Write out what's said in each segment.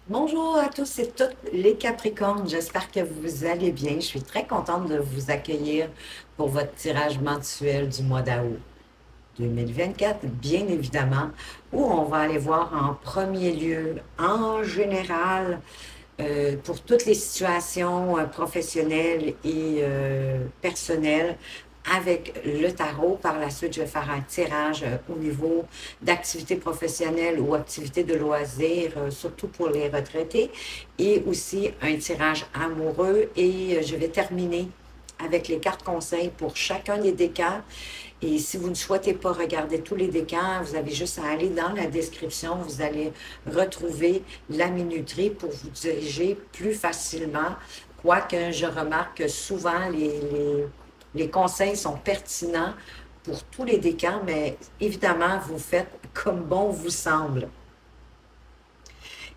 Bonjour à tous et toutes les Capricornes, j'espère que vous allez bien. Je suis très contente de vous accueillir pour votre tirage mensuel du mois d'août 2024, bien évidemment, où on va aller voir en premier lieu, en général, pour toutes les situations professionnelles et personnelles avec le tarot. Par la suite, je vais faire un tirage au niveau d'activités professionnelles ou activités de loisirs, surtout pour les retraités, et aussi un tirage amoureux. Et je vais terminer avec les cartes conseils pour chacun des décans. Et si vous ne souhaitez pas regarder tous les décans, vous avez juste à aller dans la description. Vous allez retrouver la minuterie pour vous diriger plus facilement. Quoique je remarque que souvent les conseils sont pertinents pour tous les décans, mais évidemment, vous faites comme bon vous semble.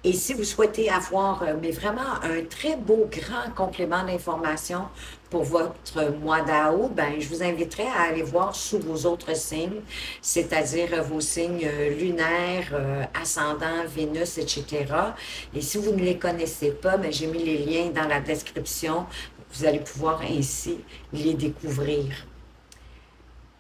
Et si vous souhaitez avoir, mais vraiment un très beau grand complément d'information pour votre mois d'août, ben, je vous inviterai à aller voir sous vos autres signes, c'est-à-dire vos signes lunaires, ascendant, Vénus, etc. Et si vous ne les connaissez pas, ben, j'ai mis les liens dans la description. Vous allez pouvoir ainsi les découvrir.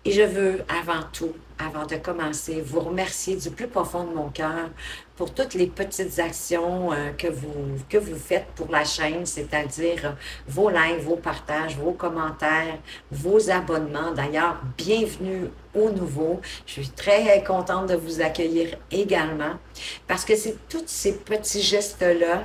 Et je veux avant tout, avant de commencer, vous remercier du plus profond de mon cœur pour toutes les petites actions que vous faites pour la chaîne, c'est-à-dire vos likes, vos partages, vos commentaires, vos abonnements. D'ailleurs, bienvenue aux nouveaux. Je suis très contente de vous accueillir également parce que c'est tous ces petits gestes-là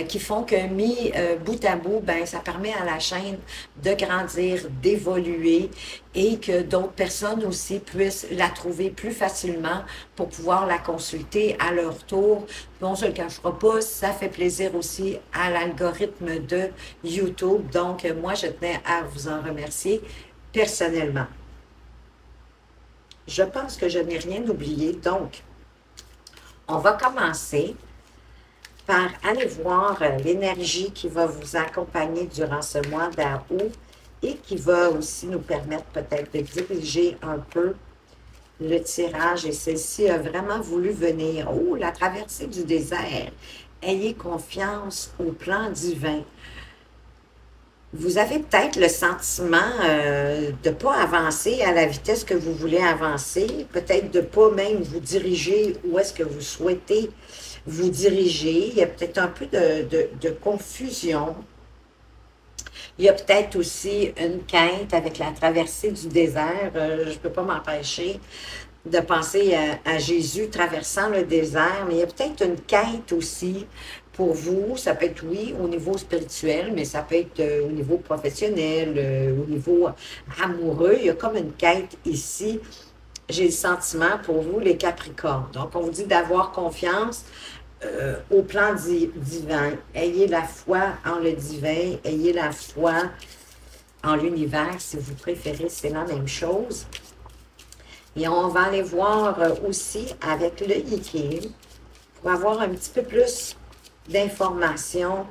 qui font que mis bout à bout, ben, ça permet à la chaîne de grandir, d'évoluer et que d'autres personnes aussi puissent la trouver plus facilement pour pouvoir la consulter à leur tour. On ne se le cachera pas, ça fait plaisir aussi à l'algorithme de YouTube. Donc, moi, je tenais à vous en remercier personnellement. Je pense que je n'ai rien oublié, donc on va commencer par aller voir l'énergie qui va vous accompagner durant ce mois d'août et qui va aussi nous permettre peut-être de diriger un peu le tirage. Et celle-ci a vraiment voulu venir. Oh, la traversée du désert. Ayez confiance au plan divin. Vous avez peut-être le sentiment de ne pas avancer à la vitesse que vous voulez avancer, peut-être de ne pas même vous diriger où est-ce que vous souhaitez vous diriger. Il y a peut-être un peu de confusion. Il y a peut-être aussi une quête avec la traversée du désert. Je ne peux pas m'empêcher de penser à Jésus traversant le désert, mais il y a peut-être une quête aussi pour vous. Ça peut être, oui, au niveau spirituel, mais ça peut être au niveau professionnel, au niveau amoureux. Il y a comme une quête ici. J'ai le sentiment pour vous, les Capricornes. Donc, on vous dit d'avoir confiance au plan divin. Ayez la foi en le divin. Ayez la foi en l'univers, si vous préférez, c'est la même chose. Et on va aller voir aussi avec le Yiki pour avoir un petit peu plus d'informations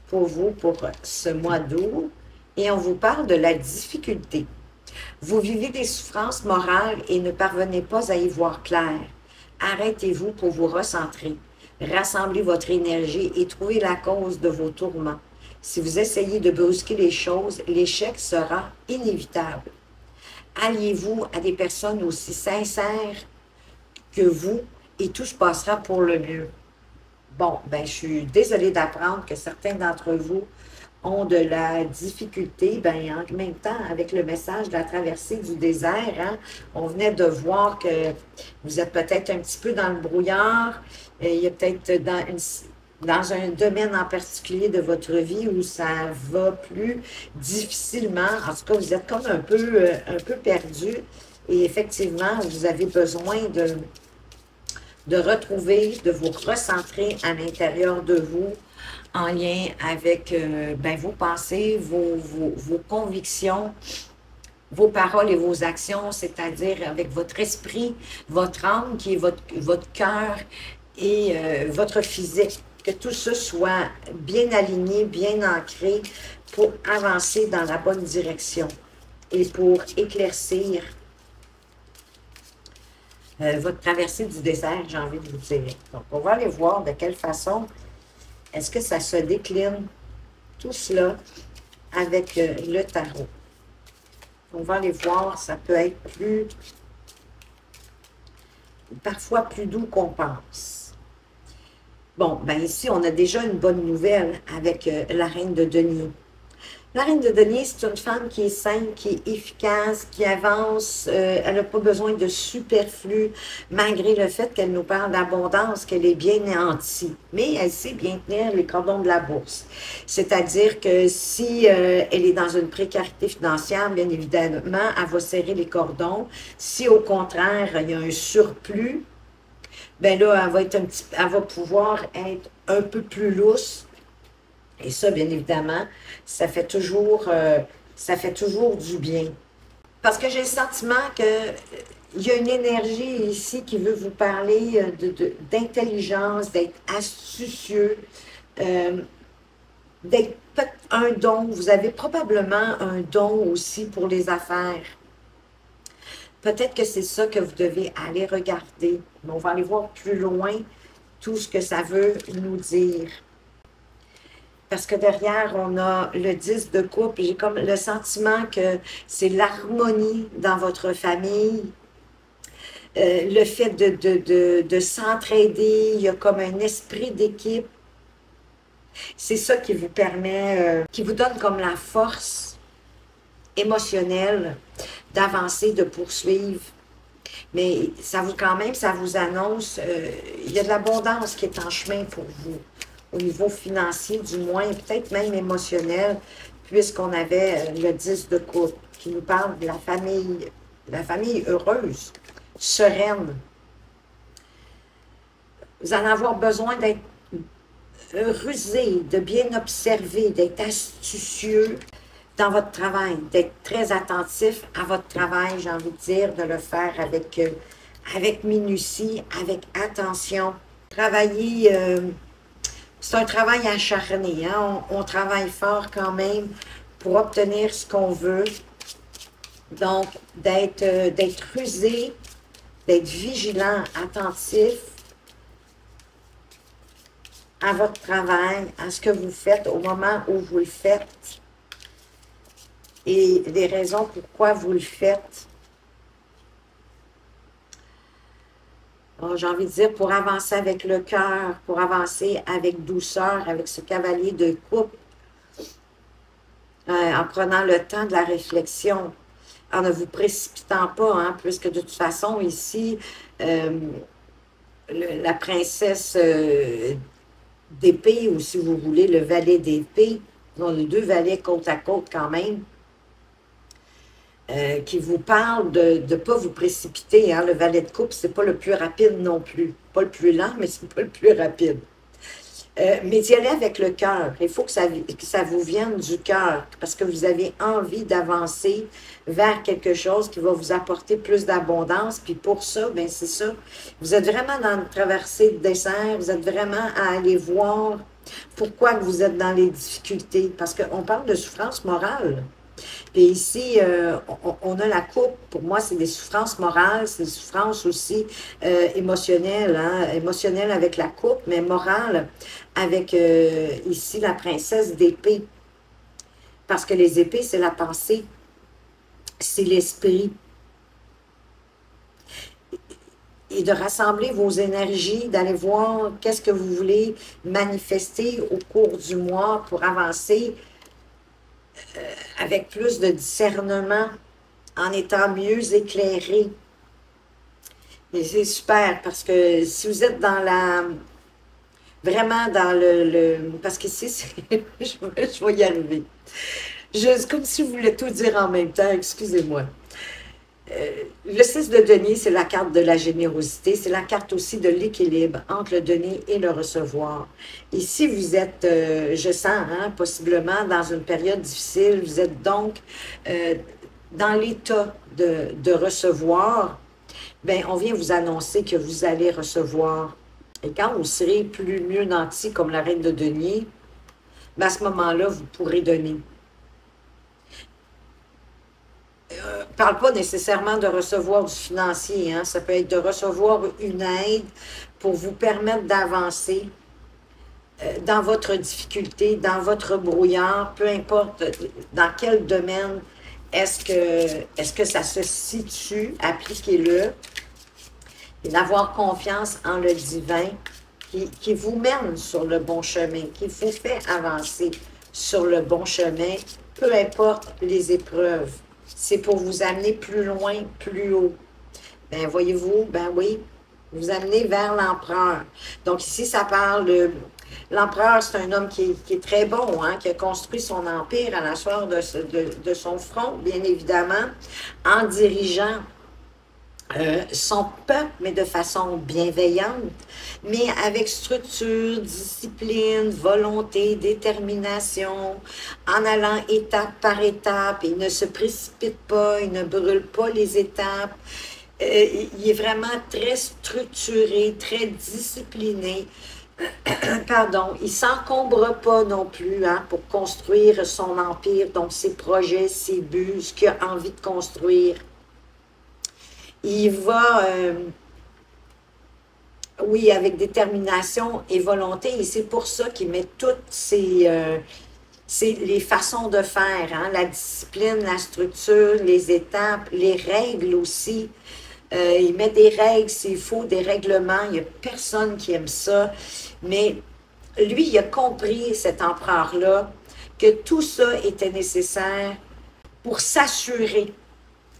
pour vous pour ce mois d'août. Et on vous parle de la difficulté. Vous vivez des souffrances morales et ne parvenez pas à y voir clair. Arrêtez-vous pour vous recentrer. Rassemblez votre énergie et trouvez la cause de vos tourments. Si vous essayez de brusquer les choses, l'échec sera inévitable. Alliez-vous à des personnes aussi sincères que vous et tout se passera pour le mieux. Bon, ben, je suis désolée d'apprendre que certains d'entre vous ont de la difficulté, ben, en même temps, avec le message de la traversée du désert, hein, on venait de voir que vous êtes peut-être un petit peu dans le brouillard, il y a peut-être dans un domaine en particulier de votre vie où ça va plus difficilement. En tout cas, vous êtes comme un peu perdu et effectivement, vous avez besoin de retrouver, de vous recentrer à l'intérieur de vous en lien avec ben, vos pensées, vos convictions, vos paroles et vos actions, c'est-à-dire avec votre esprit, votre âme qui est votre cœur et votre physique. Que tout ça soit bien aligné, bien ancré pour avancer dans la bonne direction et pour éclaircir votre traversée du désert, j'ai envie de vous dire. Donc, on va aller voir de quelle façon Est-ce que ça se décline, tout cela, avec le tarot? On va aller voir, ça peut être parfois plus doux qu'on pense. Bon, ben ici, on a déjà une bonne nouvelle avec la reine de denier. La reine de denier, c'est une femme qui est simple, qui est efficace, qui avance. Elle n'a pas besoin de superflu, malgré le fait qu'elle nous parle d'abondance, qu'elle est bien nantie. Mais elle sait bien tenir les cordons de la bourse. C'est-à-dire que si elle est dans une précarité financière, bien évidemment, elle va serrer les cordons. Si au contraire, il y a un surplus, ben là, elle va pouvoir être un peu plus lousse. Et ça, bien évidemment, ça fait toujours du bien. Parce que j'ai le sentiment qu'il y a une énergie ici qui veut vous parler d'intelligence, d'être astucieux, d'être un don. Vous avez probablement un don aussi pour les affaires. Peut-être que c'est ça que vous devez aller regarder. Mais on va aller voir plus loin tout ce que ça veut nous dire. Parce que derrière, on a le 10 de coupe. J'ai comme le sentiment que c'est l'harmonie dans votre famille. Le fait de s'entraider, il y a comme un esprit d'équipe. C'est ça qui vous permet, qui vous donne comme la force émotionnelle d'avancer, de poursuivre. Mais ça vous, quand même, ça vous annonce, il y a de l'abondance qui est en chemin pour vous. Au niveau financier, du moins, et peut-être même émotionnel, puisqu'on avait le 10 de coupe, qui nous parle de la famille heureuse, sereine. Vous allez avoir besoin d'être rusé, de bien observer, d'être astucieux dans votre travail, d'être très attentif à votre travail, j'ai envie de dire, de le faire avec minutie, avec attention. Travailler... c'est un travail acharné, hein? On travaille fort quand même pour obtenir ce qu'on veut. Donc, d'être rusé, d'être vigilant, attentif à votre travail, à ce que vous faites au moment où vous le faites et les raisons pourquoi vous le faites. J'ai envie de dire, pour avancer avec le cœur, pour avancer avec douceur, avec ce cavalier de coupe, en prenant le temps de la réflexion, en ne vous précipitant pas, hein, puisque de toute façon, ici, la princesse d'épée, ou si vous voulez, le valet d'épée, on a deux valets côte à côte quand même, qui vous parle de ne pas vous précipiter. Hein. Le valet de coupe, c'est pas le plus rapide non plus. Pas le plus lent, mais c'est pas le plus rapide. Mais d'y aller avec le cœur. Il faut que ça vous vienne du cœur, parce que vous avez envie d'avancer vers quelque chose qui va vous apporter plus d'abondance. Puis pour ça, ben c'est ça. Vous êtes vraiment dans une traversée de dessert. Vous êtes vraiment à aller voir pourquoi vous êtes dans les difficultés. Parce qu'on parle de souffrance morale. Puis ici, on a la coupe. Pour moi, c'est des souffrances morales, c'est des souffrances aussi émotionnelles. Hein? Émotionnelles avec la coupe, mais morales avec ici la princesse d'épée. Parce que les épées, c'est la pensée, c'est l'esprit. Et de rassembler vos énergies, d'aller voir qu'est-ce que vous voulez manifester au cours du mois pour avancer avec plus de discernement, en étant mieux éclairé. Et c'est super, parce que si vous êtes dans la... Vraiment dans parce qu'ici, je vais y arriver. C'est comme si vous voulez tout dire en même temps, excusez-moi. Le 6 de denier, c'est la carte de la générosité, c'est la carte aussi de l'équilibre entre le donner et le recevoir. Et si vous êtes, je sens, hein, possiblement dans une période difficile, vous êtes donc dans l'état de recevoir, bien, on vient vous annoncer que vous allez recevoir. Et quand vous serez mieux nanti comme la reine de denier, bien, à ce moment-là, vous pourrez donner. Parle pas nécessairement de recevoir du financier, hein? Ça peut être de recevoir une aide pour vous permettre d'avancer dans votre difficulté, dans votre brouillard, peu importe dans quel domaine est-ce que ça se situe, appliquez-le, et d'avoir confiance en le divin qui vous mène sur le bon chemin, qui vous fait avancer sur le bon chemin, peu importe les épreuves. C'est pour vous amener plus loin, plus haut. Ben voyez-vous, ben oui, vous amener vers l'empereur. Donc ici, ça parle de... L'empereur, c'est un homme qui est très bon, hein, qui a construit son empire à la sueur de son front, bien évidemment, en dirigeant son peuple, mais de façon bienveillante, mais avec structure, discipline, volonté, détermination, en allant étape par étape. Il ne se précipite pas, il ne brûle pas les étapes. Il est vraiment très structuré, très discipliné. Pardon, il ne s'encombre pas non plus hein, pour construire son empire, donc ses projets, ses buts, ce qu'il a envie de construire. Il va, oui, avec détermination et volonté, et c'est pour ça qu'il met toutes les façons de faire, hein, la discipline, la structure, les étapes, les règles aussi. Il met des règles s'il faut, des règlements, il n'y a personne qui aime ça, mais lui, il a compris, cet empereur-là, que tout ça était nécessaire pour s'assurer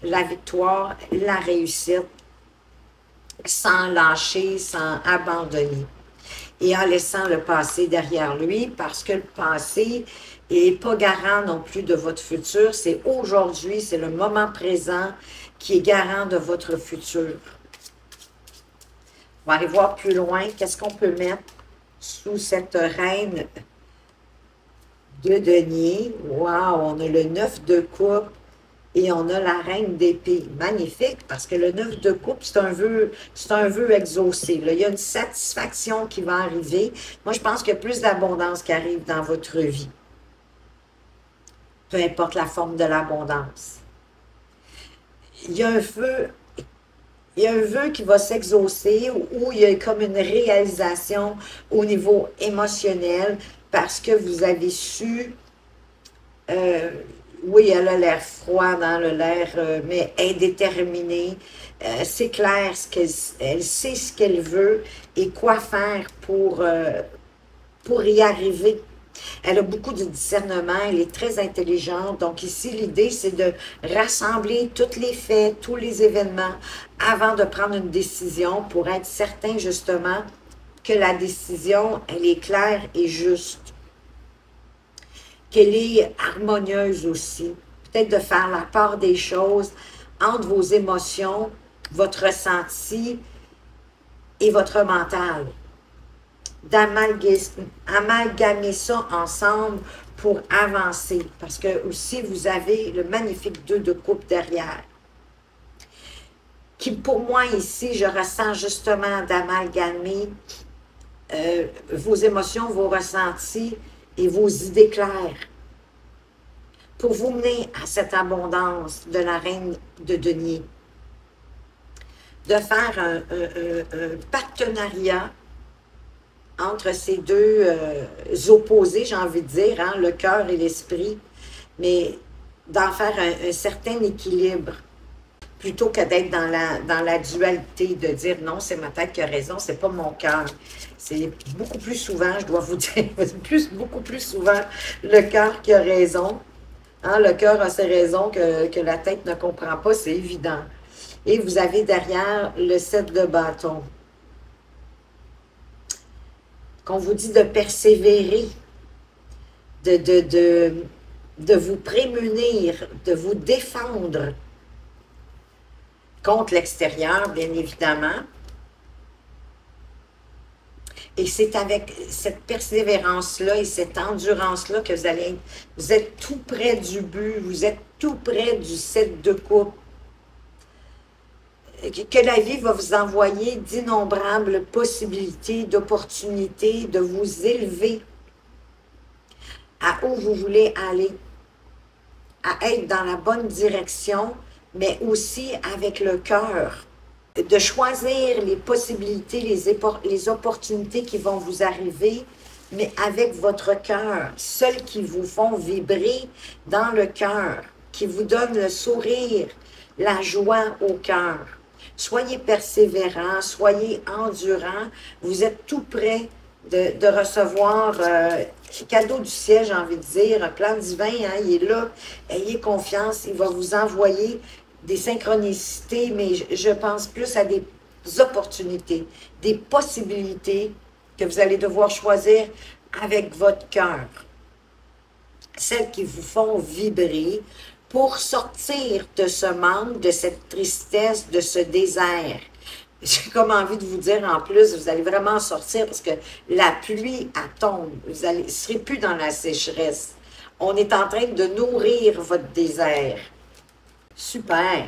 la victoire, la réussite, sans lâcher, sans abandonner. Et en laissant le passé derrière lui, parce que le passé n'est pas garant non plus de votre futur, c'est aujourd'hui, c'est le moment présent qui est garant de votre futur. On va aller voir plus loin, qu'est-ce qu'on peut mettre sous cette reine de denier. Wow, on a le 9 de coupe. Et on a la reine d'épée. Magnifique, parce que le 9 de coupe, c'est un vœu exaucé. Là, il y a une satisfaction qui va arriver. Moi, je pense qu'il y a plus d'abondance qui arrive dans votre vie. Peu importe la forme de l'abondance. Il y a un vœu qui va s'exaucer où il y a comme une réalisation au niveau émotionnel parce que vous avez su... oui, elle a l'air froide, hein, elle a l'air, mais indéterminée. C'est clair, elle sait ce qu'elle veut et quoi faire pour y arriver. Elle a beaucoup de discernement, elle est très intelligente. Donc ici, l'idée, c'est de rassembler tous les faits, tous les événements avant de prendre une décision pour être certain, justement, que la décision, elle est claire et juste. Qu'elle est harmonieuse aussi. Peut-être de faire la part des choses entre vos émotions, votre ressenti et votre mental. D'amalgamer ça ensemble pour avancer. Parce que aussi, vous avez le magnifique 2 de coupe derrière. Qui, pour moi, ici, je ressens justement d'amalgamer vos émotions, vos ressentis, et vos idées claires pour vous mener à cette abondance de la reine de denier. De faire un partenariat entre ces deux opposés, j'ai envie de dire, hein, le cœur et l'esprit, mais d'en faire un certain équilibre plutôt que d'être dans la dualité, de dire non, c'est ma tête qui a raison, c'est pas mon cœur. C'est beaucoup plus souvent, je dois vous dire, beaucoup plus souvent le cœur qui a raison. Hein, le cœur a ses raisons que la tête ne comprend pas, c'est évident. Et vous avez derrière le 7 de bâton. Qu'on vous dit de persévérer, de vous prémunir, de vous défendre contre l'extérieur, bien évidemment. Et c'est avec cette persévérance-là et cette endurance-là que vous êtes tout près du but, vous êtes tout près du 7 de coupe. Que la vie va vous envoyer d'innombrables possibilités, d'opportunités, de vous élever à où vous voulez aller, à être dans la bonne direction, mais aussi avec le cœur, de choisir les possibilités, les opportunités qui vont vous arriver mais avec votre cœur, celles qui vous font vibrer dans le cœur, qui vous donnent le sourire, la joie au cœur. Soyez persévérants, soyez endurants. Vous êtes tout près de recevoir cadeau du ciel, j'ai envie de dire, un plan divin, hein, il est là. Ayez confiance, il va vous envoyer des synchronicités, mais je pense plus à des opportunités, des possibilités que vous allez devoir choisir avec votre cœur. Celles qui vous font vibrer pour sortir de ce manque, de cette tristesse, de ce désert. J'ai comme envie de vous dire en plus, vous allez vraiment sortir parce que la pluie, elle tombe. Vous ne serez plus dans la sécheresse. On est en train de nourrir votre désert. Super.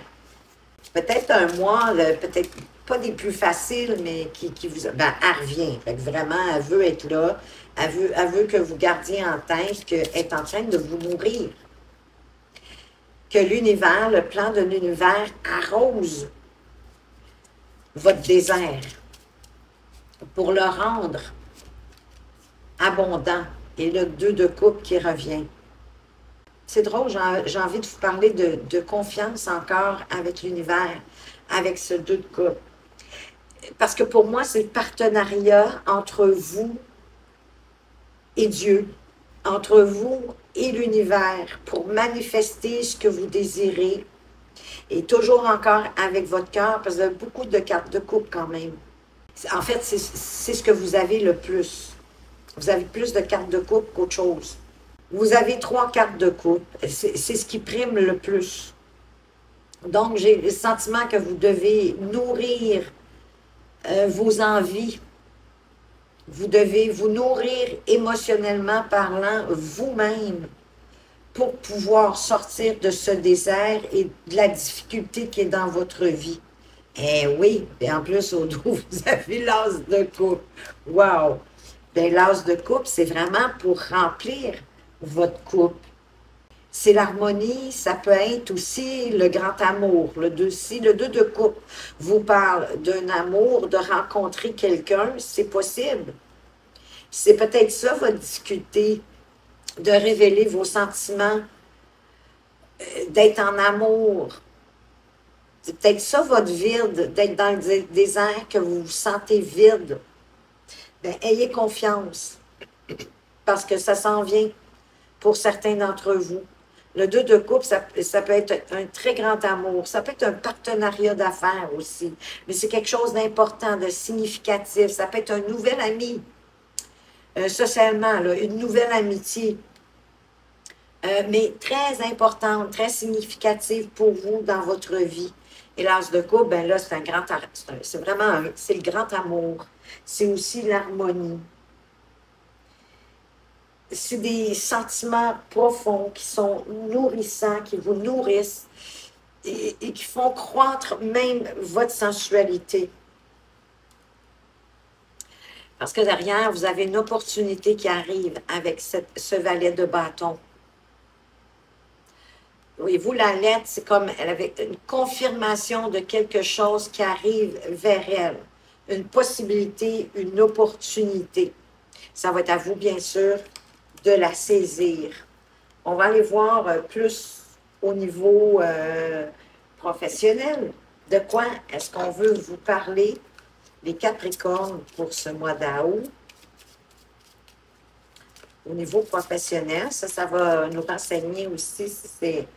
Peut-être un mois, peut-être pas des plus faciles, mais qui vous... Ben, elle revient. Fait que vraiment, elle veut être là. Elle veut que vous gardiez en tête qu'elle est en train de vous nourrir. Que l'univers, le plan de l'univers arrose votre désert pour le rendre abondant. Et le 2 de coupe qui revient. C'est drôle, j'ai envie de vous parler de confiance encore avec l'univers, avec ce 2 de coupe. Parce que pour moi, c'est le partenariat entre vous et Dieu, entre vous et l'univers, pour manifester ce que vous désirez. Et toujours encore avec votre cœur, parce que vous avez beaucoup de cartes de coupe quand même. En fait, c'est ce que vous avez le plus. Vous avez plus de cartes de coupe qu'autre chose. Vous avez 3 cartes de coupe. C'est ce qui prime le plus. Donc, j'ai le sentiment que vous devez nourrir vos envies. Vous devez vous nourrir émotionnellement parlant vous-même pour pouvoir sortir de ce désert et de la difficulté qui est dans votre vie. Eh oui, et en plus, au dos, vous avez l'as de coupe. Wow! Bien, l'as de coupe, c'est vraiment pour remplir votre coupe. C'est l'harmonie, ça peut être aussi le grand amour. Le 2, si le 2 de coupe vous parle d'un amour, de rencontrer quelqu'un, c'est possible. C'est peut-être ça votre difficulté, de révéler vos sentiments, d'être en amour. C'est peut-être ça votre vide, d'être dans le désert, que vous vous sentez vide. Bien, ayez confiance, parce que ça s'en vient pour certains d'entre vous. Le 2 de coupe, ça peut être un très grand amour. Ça peut être un partenariat d'affaires aussi. Mais c'est quelque chose d'important, de significatif. Ça peut être un nouvel ami. Socialement, là, une nouvelle amitié. Mais très importante, très significative pour vous dans votre vie. Et l'as de coupe, ben là, c'est un grand... C'est vraiment... C'est le grand amour. C'est aussi l'harmonie. C'est des sentiments profonds qui sont nourrissants, qui vous nourrissent et qui font croître même votre sensualité. Parce que derrière, vous avez une opportunité qui arrive avec ce valet de bâton. Voyez-vous, la lettre, c'est comme elle avait une confirmation de quelque chose qui arrive vers elle. Une possibilité, une opportunité. Ça va être à vous, bien sûr, de la saisir. On va aller voir plus au niveau professionnel. De quoi est-ce qu'on veut vous parler, les Capricornes, pour ce mois d'août? Au niveau professionnel, ça va nous renseigner aussi si c'est...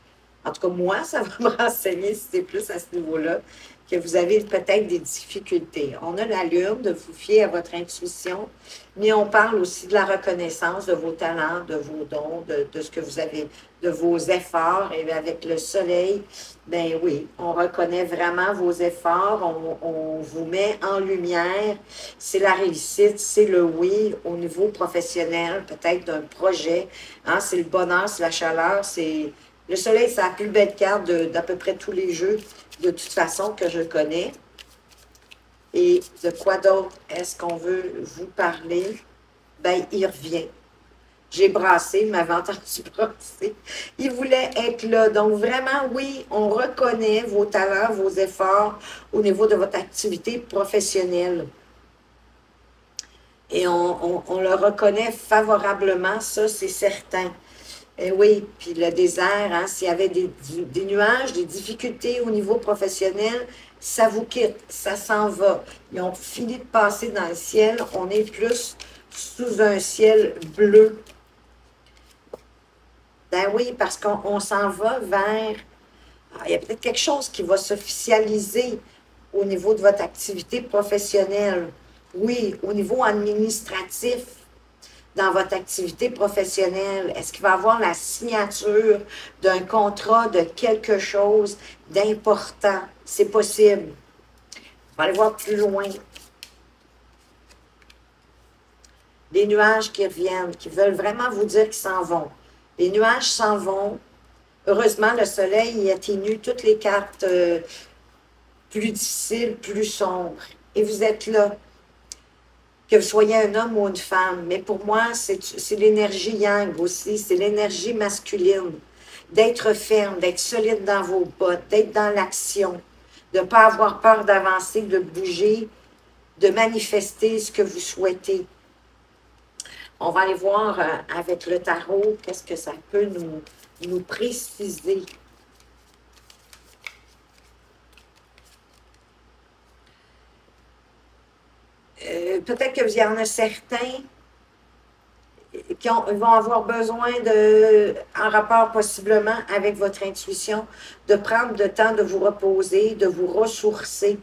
En tout cas, moi, ça va me renseigner si c'est plus à ce niveau-là, que vous avez peut-être des difficultés. On a la lune, de vous fier à votre intuition, mais on parle aussi de la reconnaissance de vos talents, de vos dons, de ce que vous avez, de vos efforts. Et avec le soleil, ben oui, on reconnaît vraiment vos efforts, on vous met en lumière. C'est la réussite, c'est le oui au niveau professionnel, peut-être d'un projet. Hein, c'est le bonheur, c'est la chaleur, c'est... Le soleil, c'est la plus belle carte d'à peu près tous les jeux, de toute façon, que je connais. Et de quoi d'autre est-ce qu'on veut vous parler? Ben, il revient. J'ai brassé, il m'avait entendu brasser. Il voulait être là. Donc, vraiment, oui, on reconnaît vos talents, vos efforts au niveau de votre activité professionnelle. Et on le reconnaît favorablement, ça, c'est certain. Et oui, puis le désert, hein, s'il y avait des nuages, des difficultés au niveau professionnel, ça vous quitte, ça s'en va. Ils ont fini de passer dans le ciel, on est plus sous un ciel bleu. Ben oui, parce qu'on s'en va vers... il y a peut-être quelque chose qui va s'officialiser au niveau de votre activité professionnelle. Oui, au niveau administratif, dans votre activité professionnelle? Est-ce qu'il va y avoir la signature d'un contrat de quelque chose d'important? C'est possible. On va aller voir plus loin. Les nuages qui reviennent, qui veulent vraiment vous dire qu'ils s'en vont. Les nuages s'en vont. Heureusement, le soleil atténue toutes les cartes plus difficiles, plus sombres. Et vous êtes là. Que vous soyez un homme ou une femme. Mais pour moi, c'est l'énergie yang aussi, c'est l'énergie masculine. D'être ferme, d'être solide dans vos bottes, d'être dans l'action, de ne pas avoir peur d'avancer, de bouger, de manifester ce que vous souhaitez. On va aller voir avec le tarot qu'est-ce que ça peut nous préciser. Peut-être que vous y en a certains qui vont avoir besoin en rapport possiblement avec votre intuition, de prendre le temps de vous reposer, de vous ressourcer.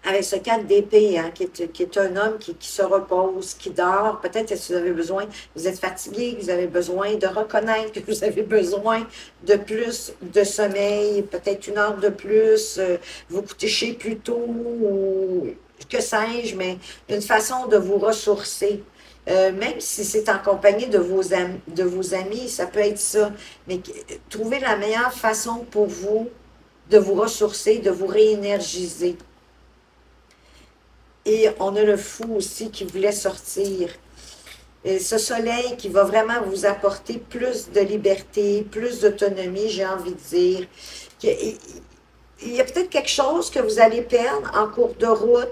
Avec ce 4 d'épée, hein, qui est un homme qui se repose, qui dort. Peut-être que vous avez besoin, vous êtes fatigué, vous avez besoin de reconnaître que vous avez besoin de plus de sommeil, peut-être 1 heure de plus, vous couchez plus tôt, ou que sais-je, mais une façon de vous ressourcer. Même si c'est en compagnie de vos amis, ça peut être ça. Mais trouvez la meilleure façon pour vous de vous ressourcer, de vous réénergiser. Et on a le fou aussi qui voulait sortir. Et ce soleil qui va vraiment vous apporter plus de liberté, plus d'autonomie, j'ai envie de dire. Il y a peut-être quelque chose que vous allez perdre en cours de route,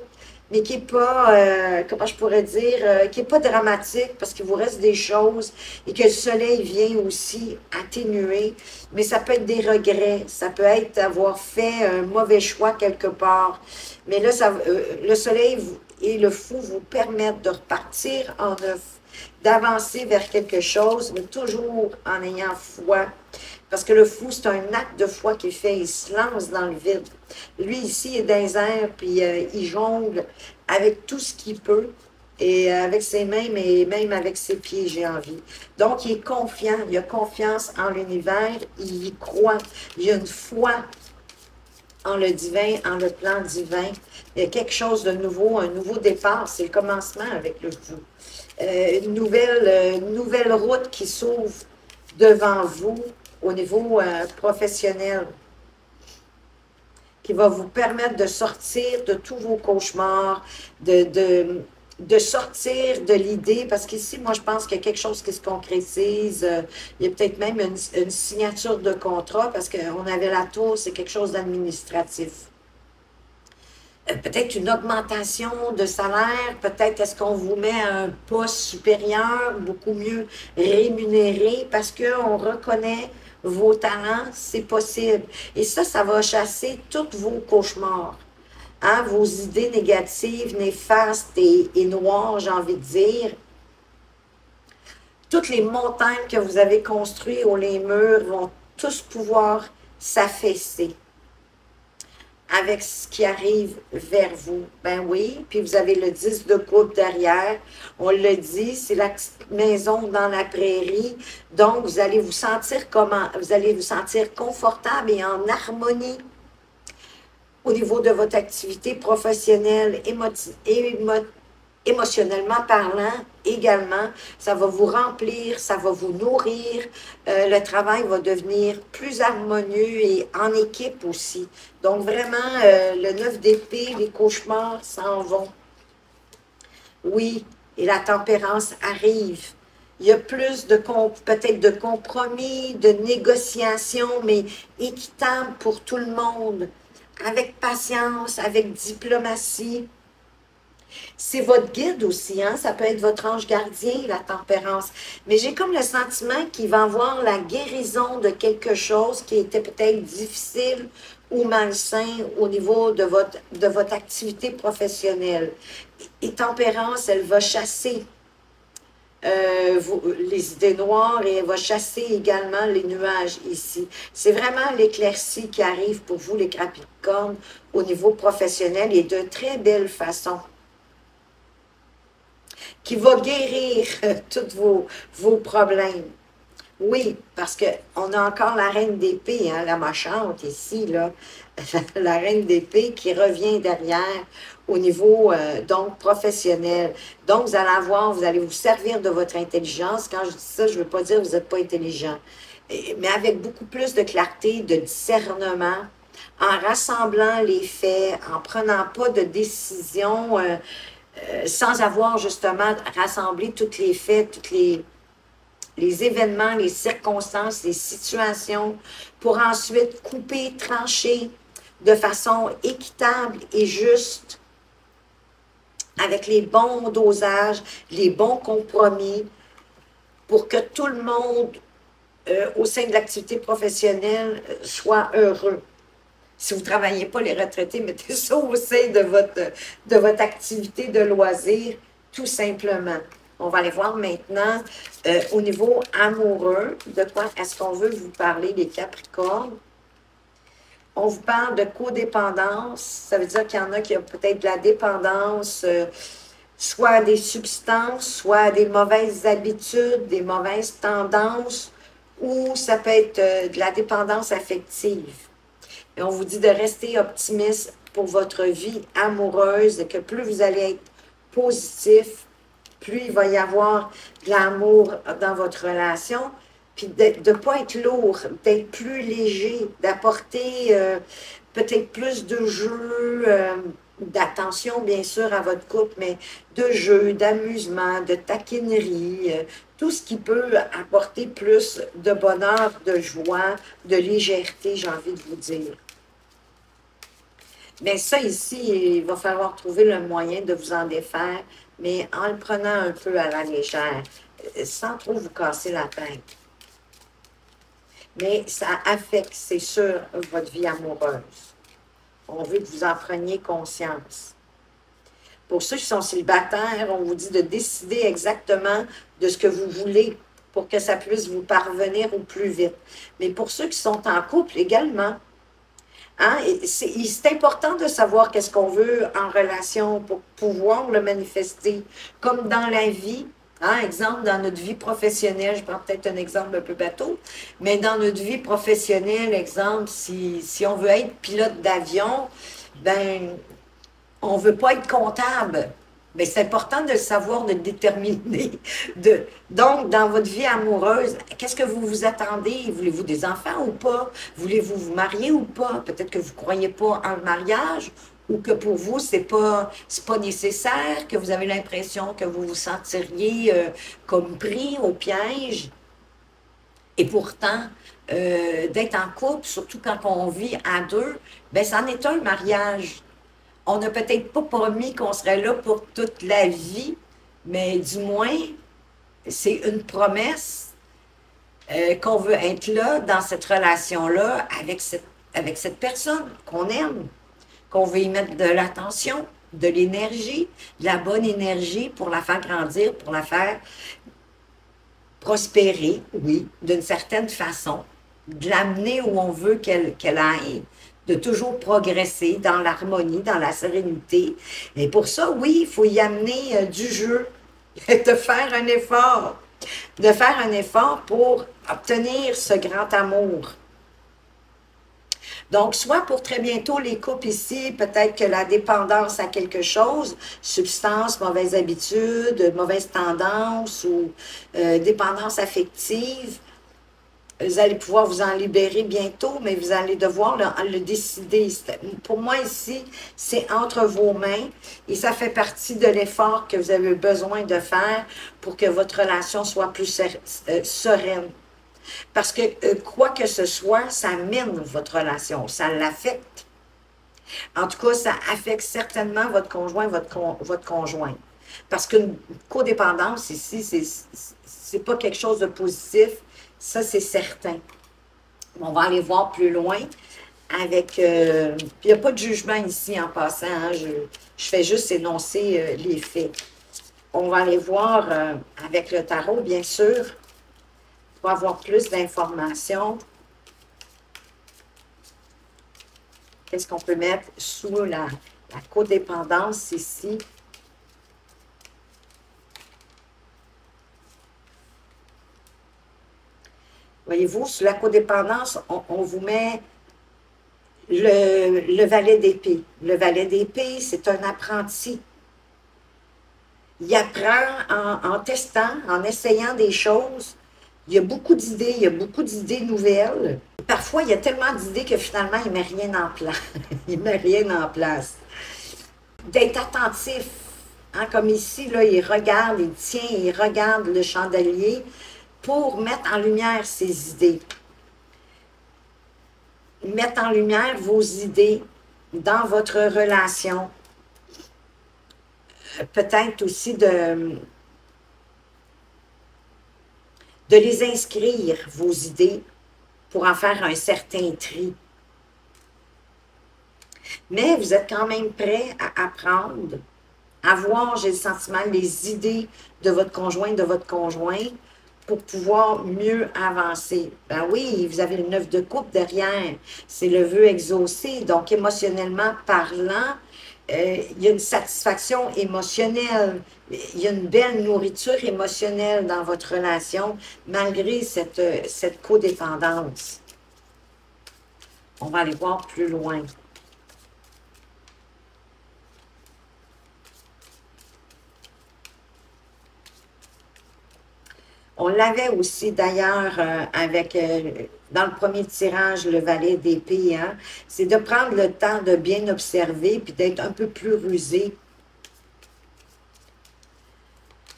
mais qui n'est pas, comment je pourrais dire, qui n'est pas dramatique parce qu'il vous reste des choses et que le soleil vient aussi atténuer. Mais ça peut être des regrets, ça peut être avoir fait un mauvais choix quelque part. Mais là, le soleil et le fou vous permettent de repartir en neuf, d'avancer vers quelque chose, mais toujours en ayant foi. Parce que le fou, c'est un acte de foi qu'il fait. Il se lance dans le vide. Lui, ici, il est dans les airs, puis il jongle avec tout ce qu'il peut, et avec ses mains, mais même avec ses pieds, j'ai envie. Donc, il est confiant. Il a confiance en l'univers. Il y croit. Il a une foi en le divin, en le plan divin. Il y a quelque chose de nouveau, un nouveau départ. C'est le commencement avec le fou. Une nouvelle route qui s'ouvre devant vous au niveau professionnel, qui va vous permettre de sortir de tous vos cauchemars, de sortir de l'idée, parce qu'ici, moi, je pense qu'il y a quelque chose qui se concrétise. Il y a peut-être même une signature de contrat, parce qu'on avait la tour, c'est quelque chose d'administratif. Peut-être une augmentation de salaire, peut-être est-ce qu'on vous met à un poste supérieur, beaucoup mieux rémunéré, parce qu'on reconnaît vos talents, c'est possible. Et ça va chasser tous vos cauchemars, hein, vos idées négatives, néfastes et noires, j'ai envie de dire. Toutes les montagnes que vous avez construites ou les murs vont tous pouvoir s'affaisser avec ce qui arrive vers vous. Ben oui, puis vous avez le 10 de coupe derrière. On le dit, c'est la petite maison dans la prairie. Donc, vous allez vous sentir comment? Vous allez vous sentir confortable et en harmonie au niveau de votre activité professionnelle, émotionnellement parlant également. Ça va vous remplir, ça va vous nourrir. Le travail va devenir plus harmonieux et en équipe aussi. Donc vraiment, le 9 d'épée, les cauchemars s'en vont. Oui, et la tempérance arrive. Il y a plus de peut-être de compromis, de négociations, mais équitable pour tout le monde, avec patience, avec diplomatie. C'est votre guide aussi, hein? Ça peut être votre ange gardien, la tempérance. Mais j'ai comme le sentiment qu'il va avoir la guérison de quelque chose qui était peut-être difficile ou malsain au niveau de votre activité professionnelle. Et tempérance, elle va chasser les idées noires et elle va chasser également les nuages ici. C'est vraiment l'éclaircie qui arrive pour vous, les Capricornes, au niveau professionnel et de très belle façon, qui va guérir tous vos problèmes. Oui, parce qu'on a encore la reine d'épée, hein, la marchande ici, là, la reine d'épée qui revient derrière au niveau donc professionnel. Donc, vous allez avoir, vous allez vous servir de votre intelligence. Quand je dis ça, je ne veux pas dire que vous n'êtes pas intelligent, mais avec beaucoup plus de clarté, de discernement, en rassemblant les faits, en prenant pas de décision sans avoir justement rassemblé tous les faits, toutes les événements, les circonstances, les situations, pour ensuite couper, trancher de façon équitable et juste, avec les bons dosages, les bons compromis, pour que tout le monde au sein de l'activité professionnelle soit heureux. Si vous ne travaillez pas, les retraités, mettez ça au sein de votre activité de loisir, tout simplement. On va aller voir maintenant au niveau amoureux, de quoi est-ce qu'on veut vous parler, les Capricornes. On vous parle de codépendance, ça veut dire qu'il y en a qui ont peut-être de la dépendance, soit à des substances, soit à des mauvaises habitudes, des mauvaises tendances, ou ça peut être de la dépendance affective. Et on vous dit de rester optimiste pour votre vie amoureuse et que plus vous allez être positif, plus il va y avoir de l'amour dans votre relation, puis de ne pas être lourd, d'être plus léger, d'apporter peut-être plus de jeu, d'attention bien sûr à votre couple, mais de jeu, d'amusement, de taquinerie, tout ce qui peut apporter plus de bonheur, de joie, de légèreté, j'ai envie de vous dire. Mais ça ici, il va falloir trouver le moyen de vous en défaire, mais en le prenant un peu à la légère, sans trop vous casser la tête. Mais ça affecte, c'est sûr, votre vie amoureuse. On veut que vous en preniez conscience. Pour ceux qui sont célibataires, on vous dit de décider exactement de ce que vous voulez pour que ça puisse vous parvenir au plus vite. Mais pour ceux qui sont en couple également, hein, c'est important de savoir qu'est-ce qu'on veut en relation pour pouvoir le manifester. Comme dans la vie, hein, exemple, dans notre vie professionnelle, je prends peut-être un exemple un peu bateau, mais dans notre vie professionnelle, exemple, si on veut être pilote d'avion, ben on ne veut pas être comptable. Mais c'est important de le savoir, de le déterminer. Donc, dans votre vie amoureuse, qu'est-ce que vous vous attendez? Voulez-vous des enfants ou pas? Voulez-vous vous marier ou pas? Peut-être que vous ne croyez pas en le mariage ou que pour vous, c'est pas nécessaire, que vous avez l'impression que vous vous sentiriez comme pris au piège. Et pourtant, d'être en couple, surtout quand on vit à deux, ben, c'en est un mariage. On n'a peut-être pas promis qu'on serait là pour toute la vie, mais du moins, c'est une promesse qu'on veut être là, dans cette relation-là, avec cette personne qu'on aime, qu'on veut y mettre de l'attention, de l'énergie, de la bonne énergie pour la faire grandir, pour la faire prospérer, oui, d'une certaine façon, de l'amener où on veut qu'elle aille, de toujours progresser dans l'harmonie, dans la sérénité. Et pour ça, oui, il faut y amener du jeu, de faire un effort pour obtenir ce grand amour. Donc, soit pour très bientôt les couples ici, peut-être que la dépendance à quelque chose, substance, mauvaise habitude, mauvaise tendance ou dépendance affective, vous allez pouvoir vous en libérer bientôt, mais vous allez devoir le décider. Pour moi ici, c'est entre vos mains et ça fait partie de l'effort que vous avez besoin de faire pour que votre relation soit plus sereine. Parce que quoi que ce soit, ça mène votre relation, ça l'affecte. En tout cas, ça affecte certainement votre conjoint, votre conjointe. Parce qu'une codépendance ici, c'est pas quelque chose de positif. Ça, c'est certain. On va aller voir plus loin avec... il n'y a pas de jugement ici en passant. Hein, je fais juste énoncer les faits. On va aller voir avec le tarot, bien sûr, pour avoir plus d'informations. Qu'est-ce qu'on peut mettre sous la codépendance ici? Voyez-vous, sous la codépendance, on vous met le valet d'épée. Le valet d'épée, c'est un apprenti. Il apprend en testant, en essayant des choses. Il y a beaucoup d'idées, il y a beaucoup d'idées nouvelles. Parfois, il y a tellement d'idées que finalement, il ne met rien en place. Il ne met rien en place. D'être attentif. Hein, comme ici, là, il regarde, il tient, il regarde le chandelier pour mettre en lumière ses idées. Mettre en lumière vos idées dans votre relation. Peut-être aussi de les inscrire, vos idées, pour en faire un certain tri. Mais vous êtes quand même prêt à apprendre, à voir, j'ai le sentiment, les idées de votre conjoint, de votre conjoint, pour pouvoir mieux avancer. Ben oui, vous avez le 9 de coupe derrière, c'est le vœu exaucé, donc émotionnellement parlant, il y a une satisfaction émotionnelle, il y a une belle nourriture émotionnelle dans votre relation, malgré cette codépendance. On va aller voir plus loin. On l'avait aussi d'ailleurs avec, dans le premier tirage, le valet d'épée, hein? C'est de prendre le temps de bien observer puis d'être un peu plus rusé.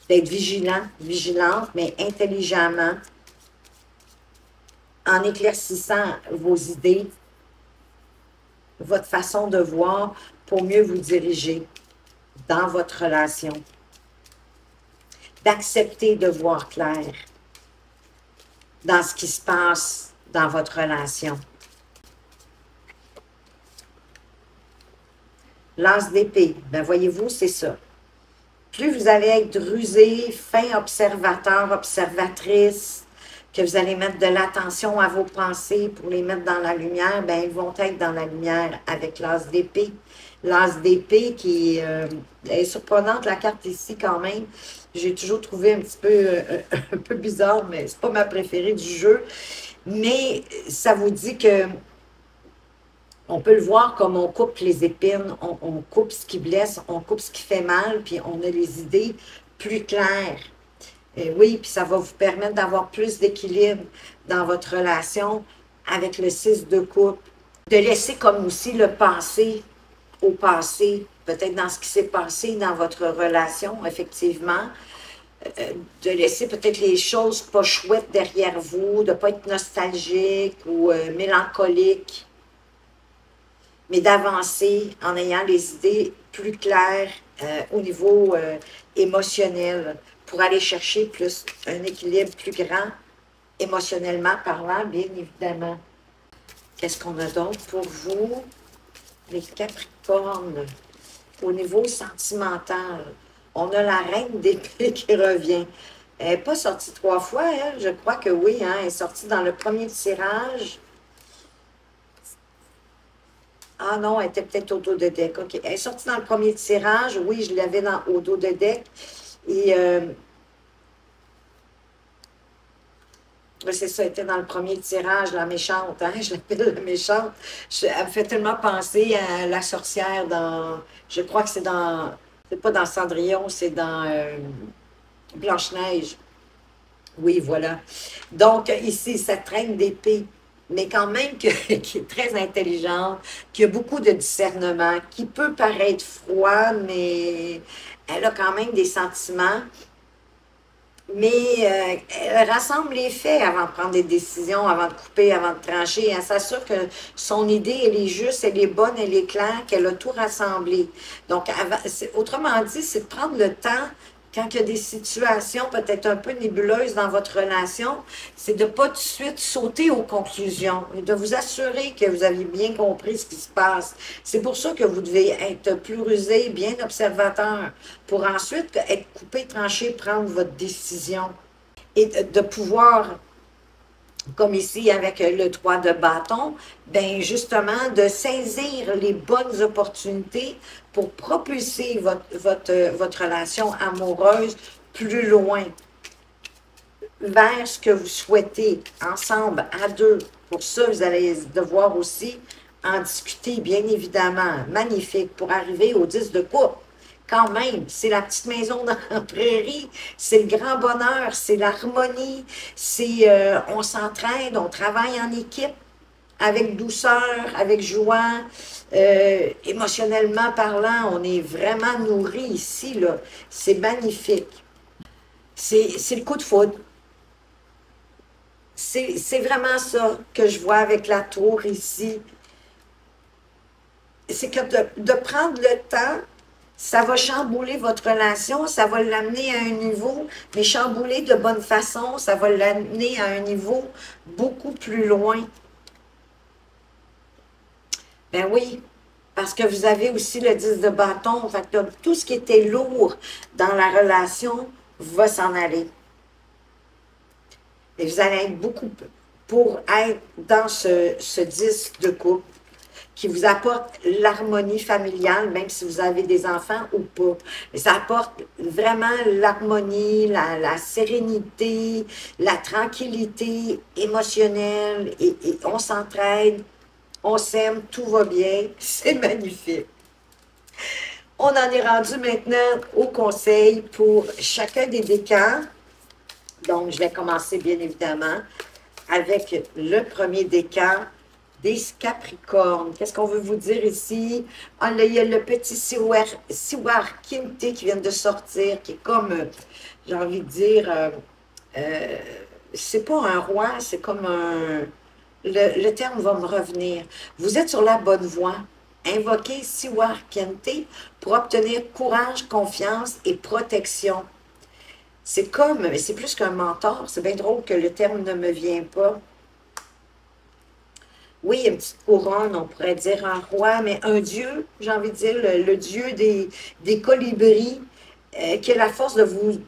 D'être vigilant, vigilante, mais intelligemment, en éclaircissant vos idées, votre façon de voir pour mieux vous diriger dans votre relation. D'accepter de voir clair dans ce qui se passe dans votre relation. L'as d'épée, ben voyez-vous, c'est ça. Plus vous allez être rusé, fin observateur, observatrice, que vous allez mettre de l'attention à vos pensées pour les mettre dans la lumière, ben ils vont être dans la lumière avec l'as d'épée. L'as d'épée qui est surprenante, la carte ici quand même. J'ai toujours trouvé un peu bizarre, mais c'est pas ma préférée du jeu. Mais ça vous dit que on peut le voir comme on coupe les épines, on coupe ce qui blesse, on coupe ce qui fait mal, puis on a les idées plus claires. Et oui, puis ça va vous permettre d'avoir plus d'équilibre dans votre relation avec le 6 de coupe. De laisser comme aussi le passé au passé, peut-être dans ce qui s'est passé dans votre relation, effectivement. De laisser peut-être les choses pas chouettes derrière vous, de ne pas être nostalgique ou mélancolique, mais d'avancer en ayant les idées plus claires au niveau émotionnel pour aller chercher plus un équilibre plus grand, émotionnellement parlant, bien évidemment. Qu'est-ce qu'on a d'autre pour vous, les Capricornes? Au niveau sentimental, on a la reine d'épée qui revient. Elle n'est pas sortie 3 fois, elle. Je crois que oui, hein, elle est sortie dans le premier tirage. Ah non, elle était peut-être au dos de deck. OK. Elle est sortie dans le premier tirage. Oui, je l'avais au dos de deck. Et c'est ça, elle était dans le premier tirage, la méchante. Hein? Je l'appelle la méchante. Elle me fait tellement penser à la sorcière dans... Je crois que c'est dans... C'est pas dans Cendrillon, c'est dans Blanche-Neige. Oui, voilà. Donc, ici, cette reine d'épée, mais quand même qui est très intelligente, qui a beaucoup de discernement, qui peut paraître froide, mais elle a quand même des sentiments. mais elle rassemble les faits avant de prendre des décisions, avant de couper, avant de trancher. Elle s'assure que son idée, elle est juste, elle est bonne, elle est claire, qu'elle a tout rassemblé. Donc, autrement dit, c'est de prendre le temps, quand il y a des situations peut-être un peu nébuleuses dans votre relation, c'est de ne pas tout de suite sauter aux conclusions et de vous assurer que vous avez bien compris ce qui se passe. C'est pour ça que vous devez être plus rusé, bien observateur, pour ensuite être coupé, tranché, prendre votre décision et de pouvoir, comme ici avec le 3 de bâton, ben justement de saisir les bonnes opportunités pour propulser votre relation amoureuse plus loin vers ce que vous souhaitez ensemble, à deux. Pour ça, vous allez devoir aussi en discuter, bien évidemment. Magnifique, pour arriver au 10 de coupe. Quand même, c'est la petite maison dans la prairie, c'est le grand bonheur, c'est l'harmonie, c'est on s'entraide, on travaille en équipe avec douceur, avec joie, émotionnellement parlant, on est vraiment nourri ici, là. C'est magnifique. C'est le coup de foudre. C'est vraiment ça que je vois avec la tour ici. C'est que de prendre le temps, ça va chambouler votre relation, ça va l'amener à un niveau, mais chambouler de bonne façon, ça va l'amener à un niveau beaucoup plus loin. Ben oui, parce que vous avez aussi le 10 de bâton, fait que tout ce qui était lourd dans la relation va s'en aller. Et vous allez être beaucoup pour être dans ce 10 de couple qui vous apporte l'harmonie familiale, même si vous avez des enfants ou pas. Et ça apporte vraiment l'harmonie, la sérénité, la tranquillité émotionnelle, et on s'entraide, on s'aime, tout va bien, c'est magnifique. On en est rendu maintenant au conseil pour chacun des décans. Donc, je vais commencer bien évidemment avec le premier décan des Capricornes. Qu'est-ce qu'on veut vous dire ici? Ah, là, il y a le petit Siwar Kinte qui vient de sortir, qui est comme, j'ai envie de dire, c'est pas un roi, c'est comme un... Le terme va me revenir. Vous êtes sur la bonne voie. Invoquez Siwar Kinte pour obtenir courage, confiance et protection. C'est comme, mais c'est plus qu'un mentor. C'est bien drôle que le terme ne me vient pas. Oui, une petite couronne, on pourrait dire un roi, mais un dieu, j'ai envie de dire, le dieu des colibris, qui a la force de vous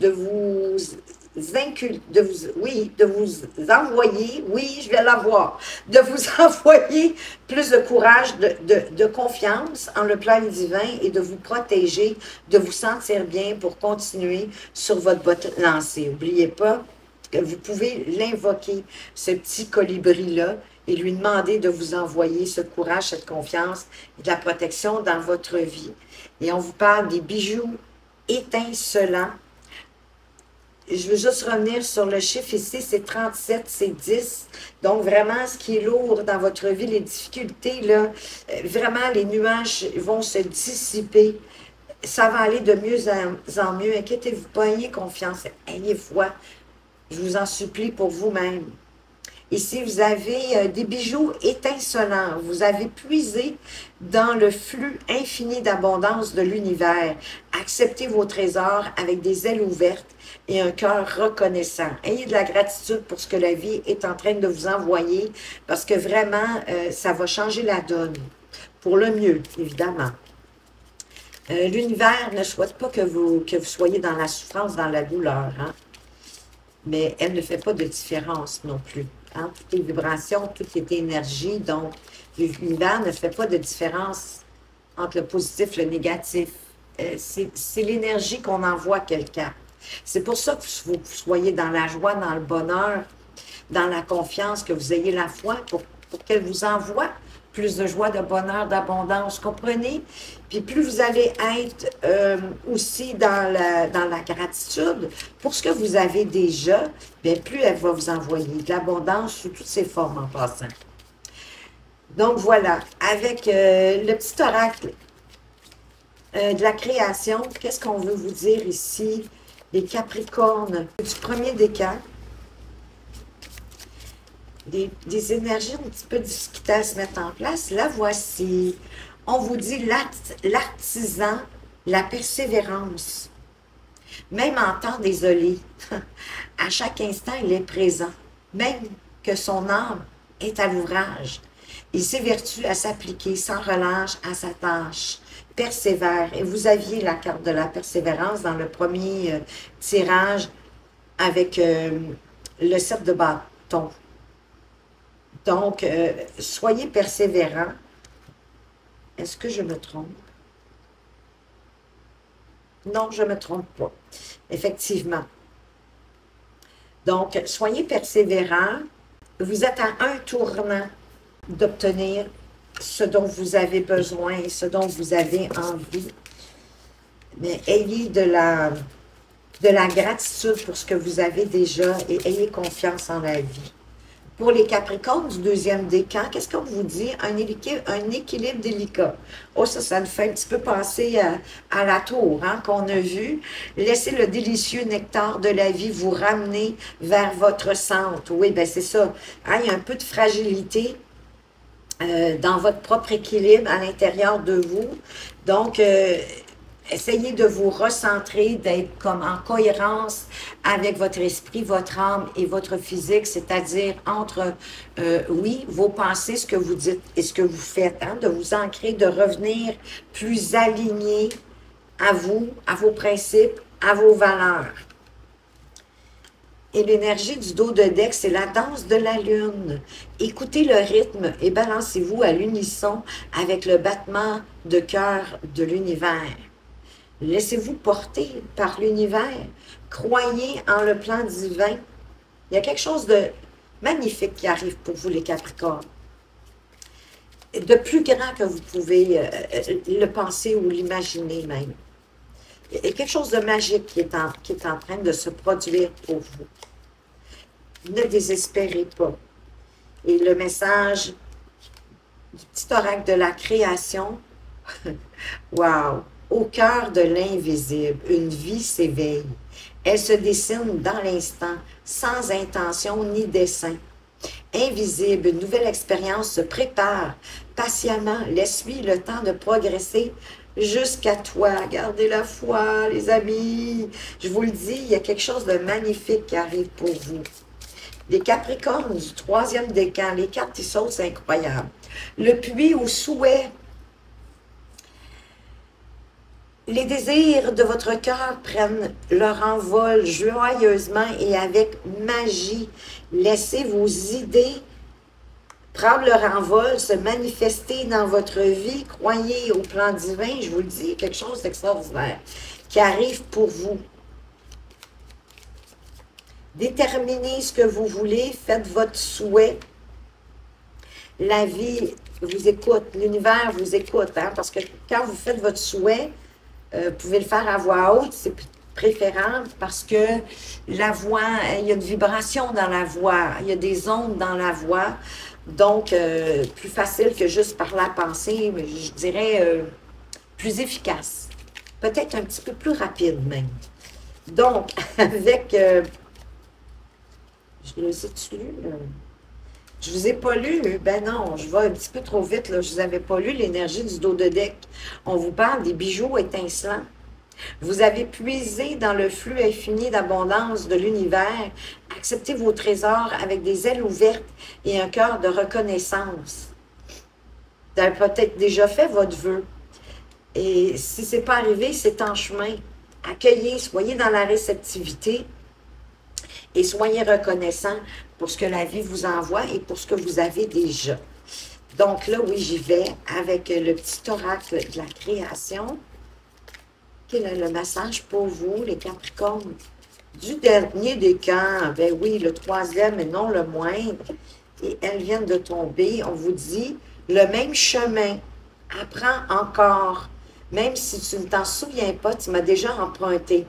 envoyer, oui, je vais l'avoir, de vous envoyer plus de courage, de confiance en le plan divin et de vous protéger, de vous sentir bien pour continuer sur votre bonne lancée. N'oubliez pas que vous pouvez l'invoquer, ce petit colibri-là, et lui demander de vous envoyer ce courage, cette confiance et de la protection dans votre vie. Et on vous parle des bijoux étincelants. Je veux juste revenir sur le chiffre ici, c'est 37, c'est 10. Donc, vraiment, ce qui est lourd dans votre vie, les difficultés, là, vraiment, les nuages vont se dissiper. Ça va aller de mieux en mieux. Inquiétez-vous pas, ayez confiance, ayez foi. Je vous en supplie pour vous-même. Ici, vous avez des bijoux étincelants. Vous avez puisé dans le flux infini d'abondance de l'univers. Acceptez vos trésors avec des ailes ouvertes et un cœur reconnaissant. Ayez de la gratitude pour ce que la vie est en train de vous envoyer, parce que vraiment, ça va changer la donne. Pour le mieux, évidemment. L'univers ne souhaite pas que vous soyez dans la souffrance, dans la douleur, hein? Mais elle ne fait pas de différence non plus. Hein? Tout est vibration, tout est énergie, donc l'univers ne fait pas de différence entre le positif et le négatif. C'est l'énergie qu'on envoie à quelqu'un. C'est pour ça que vous soyez dans la joie, dans le bonheur, dans la confiance, que vous ayez la foi pour qu'elle vous envoie plus de joie, de bonheur, d'abondance, comprenez? Puis plus vous allez être aussi dans la gratitude pour ce que vous avez déjà, bien plus elle va vous envoyer de l'abondance sous toutes ses formes en passant. Donc voilà, avec le petit oracle de la création, qu'est-ce qu'on veut vous dire ici? Les Capricornes, du premier décan, des énergies un petit peu difficiles à se mettre en place. La voici. On vous dit l'artisan, la persévérance. Même en temps désolé, à chaque instant, il est présent. Même que son âme est à l'ouvrage. Il s'évertue à s'appliquer sans relâche à sa tâche. Persévère. Et vous aviez la carte de la persévérance dans le premier tirage avec le 7 de bâton. Donc, soyez persévérants. Est-ce que je me trompe? Non, je ne me trompe pas. Effectivement. Donc, soyez persévérants. Vous êtes à un tournant d'obtenir ce dont vous avez besoin et ce dont vous avez envie. Mais ayez de la gratitude pour ce que vous avez déjà et ayez confiance en la vie. Pour les Capricornes du deuxième décan, qu'est-ce qu'on vous dit? Un équilibre délicat. Oh, ça nous fait un petit peu penser à la tour qu'on a vue. Laissez le délicieux nectar de la vie vous ramener vers votre centre. Oui, bien c'est ça. Il y a un peu de fragilité dans votre propre équilibre à l'intérieur de vous. Donc, essayez de vous recentrer, d'être comme en cohérence avec votre esprit, votre âme et votre physique, c'est-à-dire entre, oui, vos pensées, ce que vous dites et ce que vous faites, de vous ancrer, de revenir plus aligné à vous, à vos principes, à vos valeurs. Et l'énergie du dos de deck, c'est la danse de la lune. Écoutez le rythme et balancez-vous à l'unisson avec le battement de cœur de l'univers. Laissez-vous porter par l'univers. Croyez en le plan divin. Il y a quelque chose de magnifique qui arrive pour vous, les Capricornes. De plus grand que vous pouvez le penser ou l'imaginer même. Il y a quelque chose de magique qui est en train de se produire pour vous. Ne désespérez pas. Et le message du petit oracle de la création, wow! Au cœur de l'invisible, une vie s'éveille. Elle se dessine dans l'instant, sans intention ni dessein. Invisible, une nouvelle expérience se prépare. Patiemment, laisse-lui le temps de progresser jusqu'à toi. Gardez la foi, les amis. Je vous le dis, il y a quelque chose de magnifique qui arrive pour vous. Les Capricornes du troisième décan, les cartes qui sautent, c'est incroyable. Le puits au souhait. Les désirs de votre cœur prennent leur envol joyeusement et avec magie. Laissez vos idées prendre leur envol, se manifester dans votre vie. Croyez au plan divin, je vous le dis, quelque chose d'extraordinaire qui arrive pour vous. Déterminez ce que vous voulez, faites votre souhait. La vie vous écoute, l'univers vous écoute, parce que quand vous faites votre souhait, vous pouvez le faire à voix haute, c'est préférable parce que la voix, il y a une vibration dans la voix, il y a des ondes dans la voix, donc plus facile que juste par la pensée, mais je dirais plus efficace, peut-être un petit peu plus rapide même. Donc, avec, je les ai-tu lus? Je ne vous ai pas lu, ben non, je vais un petit peu trop vite, là. Je ne vous avais pas lu l'énergie du dos de deck. On vous parle des bijoux étincelants. Vous avez puisé dans le flux infini d'abondance de l'univers. Acceptez vos trésors avec des ailes ouvertes et un cœur de reconnaissance. Vous avez peut-être déjà fait votre vœu. Et si ce n'est pas arrivé, c'est en chemin. Accueillez, soyez dans la réceptivité et soyez reconnaissants pour ce que la vie vous envoie et pour ce que vous avez déjà. Donc là, oui, j'y vais avec le petit oracle de la création. Quel est le message pour vous, les Capricornes? Du dernier décan, ben oui, le troisième et non le moindre. Et elles viennent de tomber. On vous dit, le même chemin, apprends encore. Même si tu ne t'en souviens pas, tu m'as déjà emprunté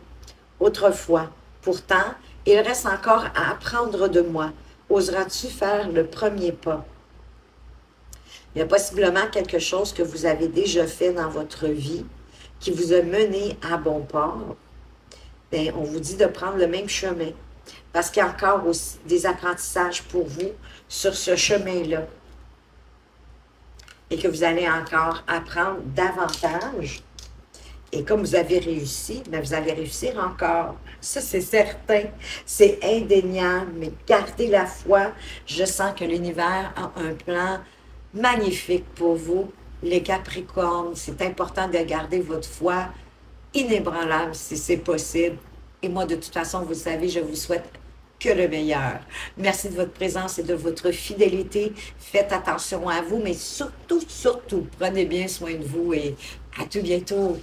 autrefois. Pourtant, il reste encore à apprendre de moi. Oseras-tu faire le premier pas? Il y a possiblement quelque chose que vous avez déjà fait dans votre vie qui vous a mené à bon port. bien, on vous dit de prendre le même chemin. Parce qu'il y a encore aussi des apprentissages pour vous sur ce chemin-là. Et que vous allez encore apprendre davantage. Et comme vous avez réussi, bien, vous allez réussir encore. Ça, c'est certain. C'est indéniable. Mais gardez la foi. Je sens que l'univers a un plan magnifique pour vous. Les Capricornes, c'est important de garder votre foi inébranlable si c'est possible. Et moi, de toute façon, vous savez, je vous souhaite que le meilleur. Merci de votre présence et de votre fidélité. Faites attention à vous, mais surtout, surtout, prenez bien soin de vous et à tout bientôt.